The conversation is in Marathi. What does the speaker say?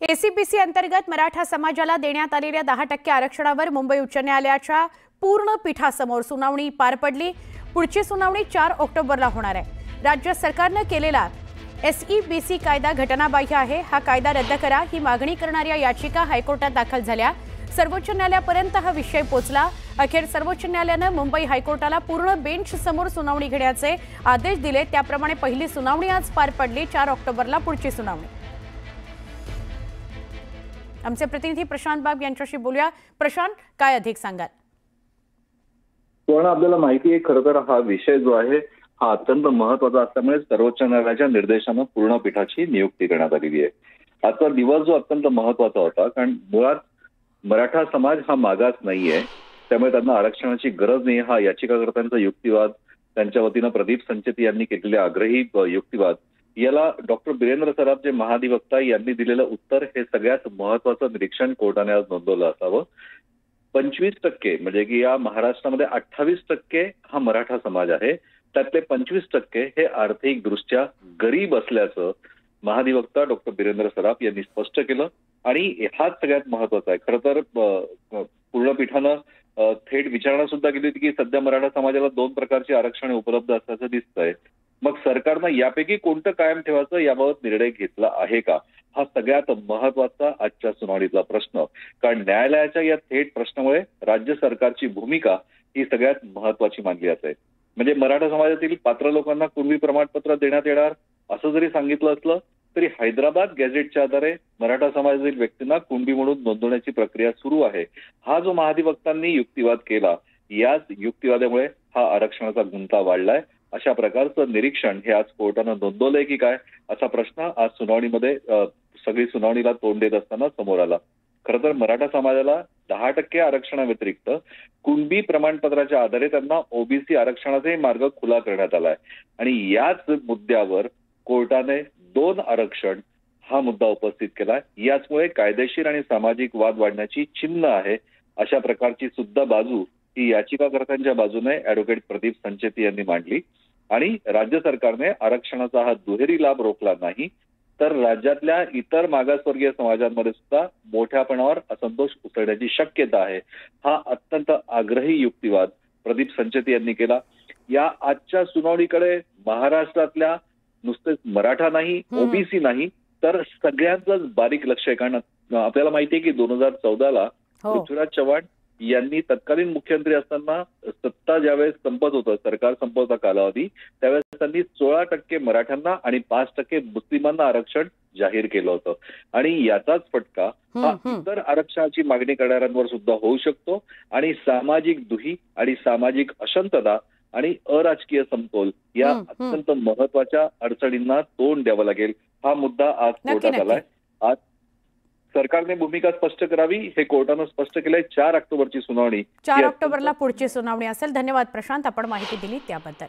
एसीबीसी अंतर्गत मराठा समाजाला देण्यात आलेल्या 10% आरक्षणावर मुंबई उच्च न्यायालयाच्या पूर्ण पीठासमोर सुनावणी पार पडली। पुढची सुनावणी 4 ऑक्टोबरला होणार आहे। राज्य सरकारने केलेला एसईबीसी कायदा घटनाबाह्य आहे, हा कायदा रद्द करा ही मागणी करणाऱ्या याचिका हायकोर्टात दाखल झाल्या। सर्वोच्च न्यायालयापर्यंत हा विषय पोहोचला। अखेर सर्वोच्च न्यायालयाने मुंबई हायकोर्टाला पूर्ण बेंच समोर सुनावणी घेण्याचे आदेश दिले। त्याप्रमाणे पहिली सुनावणी आज पार पडली। 4 ऑक्टोबरला पुढची सुनावणी। आमचे प्रतिनिधी प्रशांत बाब यांच्याशी बोलूया। प्रशांत, काय अधिक सांगाल? पण आपल्याला माहिती आहे, खरं तर हा विषय जो आहे हा अत्यंत महत्त्वाचा असल्यामुळे सर्वोच्च न्यायालयाच्या निर्देशानं पूर्ण पीठाची नियुक्ती करण्यात आलेली आहे। आजचा दिवस जो अत्यंत महत्त्वाचा होता, कारण मुळात मराठा समाज हा मागास नाहीये, त्यामुळे त्यांना आरक्षणाची गरज नाही हा याचिकाकर्त्यांचा युक्तिवाद, त्यांच्या वतीनं प्रदीप संचेती यांनी केलेले आग्रही युक्तिवाद, याला डॉक्टर बिरेंद्र सराफ जे महाधिवक्ता यांनी दिलेलं उत्तर हे सगळ्यात महत्त्वाचं निरीक्षण कोर्टाने आज नोंदवलं असावं। 25% म्हणजे की या महाराष्ट्रामध्ये 28% हा मराठा समाज आहे, त्यातले 25% हे आर्थिकदृष्ट्या गरीब असल्याचं महाधिवक्ता डॉक्टर बिरेंद्र सराफ यांनी स्पष्ट केलं। आणि हाच सगळ्यात महत्त्वाचा आहे। खरं तर पूर्ण पीठानं थेट विचारणा सुद्धा केली होती की सध्या मराठा समाजाला 2 प्रकारची आरक्षणे उपलब्ध असल्याचं दिसतंय, मग सरकारनं यापैकी कोणतं कायम ठेवायचं याबाबत निर्णय घेतला आहे का, हा सगळ्यात महत्त्वाचा आजच्या सुनावणीतला प्रश्न। कारण न्यायालयाच्या या थेट प्रश्नामुळे राज्य सरकारची भूमिका ही सगळ्यात महत्त्वाची मानली जाते। म्हणजे मराठा समाजातील पात्र लोकांना कुणबी प्रमाणपत्र देण्यात येणार असं जरी सांगितलं असलं तरी हैदराबाद गॅझेटच्या आधारे मराठा समाजातील व्यक्तींना कुणबी म्हणून नोंदवण्याची प्रक्रिया सुरू आहे। हा जो महाधिवक्तांनी युक्तिवाद केला, याच युक्तिवादामुळे हा आरक्षणाचा गुंता वाढलाय, अशा प्रकारचं निरीक्षण हे आज कोर्टानं नोंदवलंय की काय, असा प्रश्न आज सुनावणीमध्ये सगळी सुनावणीला तोंड देत असताना समोर आला। खरं तर मराठा समाजाला 10% आरक्षणाव्यतिरिक्त कुणबी प्रमाणपत्राच्या आधारे त्यांना ओबीसी आरक्षणाचाही मार्ग खुला करण्यात आलाय। आणि याच मुद्द्यावर कोर्टाने 2 आरक्षण हा मुद्दा उपस्थित केलाय। याचमुळे कायदेशीर आणि सामाजिक वाद वाढण्याची चिन्ह आहे, अशा प्रकारची सुद्धा बाजू ही याचिकाकर्त्यांच्या बाजूने ॲडव्होकेट प्रदीप संचेती यांनी मांडली। आणि राज्य सरकारने आरक्षणाचा हा दुहेरी लाभ रोखला नाही तर राज्यातल्या इतर मागासवर्गीय समाजांमध्ये सुद्धा मोठ्या प्रमाणावर असंतोष उसळण्याची शक्यता आहे। हा अत्यंत आग्रही युक्तिवाद प्रदीप संचेती यांनी केला। या आजच्या सुनावणीकडे महाराष्ट्रातल्या नुसतेच मराठा नाही, ओबीसी नाही, तर सगळ्यांचंच बारीक लक्ष आहे। कारण आपल्याला माहिती आहे की 2014ला पृथ्वीराज चव्हाण यांनी तत्कालीन मुख्यमंत्री असताना सत्ता ज्यावेळेस संपत होतं, सरकार संपवता कालावधी, त्यावेळेस त्यांनी 16% मराठ्यांना आणि 5% मुस्लिमांना आरक्षण जाहीर केलं होतं। आणि याचाच फटका हा इतर आरक्षणाची मागणी करणाऱ्यांवर सुद्धा होऊ शकतो। आणि सामाजिक दुही आणि सामाजिक अशांतता आणि अराजकीय समतोल या अत्यंत महत्वाच्या अडचणींना तोंड द्यावं लागेल, हा मुद्दा आज कोर्टात आलाय। आज सरकारने भूमिका स्पष्ट करावी हे कोर्टानं स्पष्ट केलंय। 4 ऑक्टोबरची सुनावणी, 4 ऑक्टोबरला पुढची सुनावणी असेल। धन्यवाद प्रशांत, आपण माहिती दिली त्याबद्दल।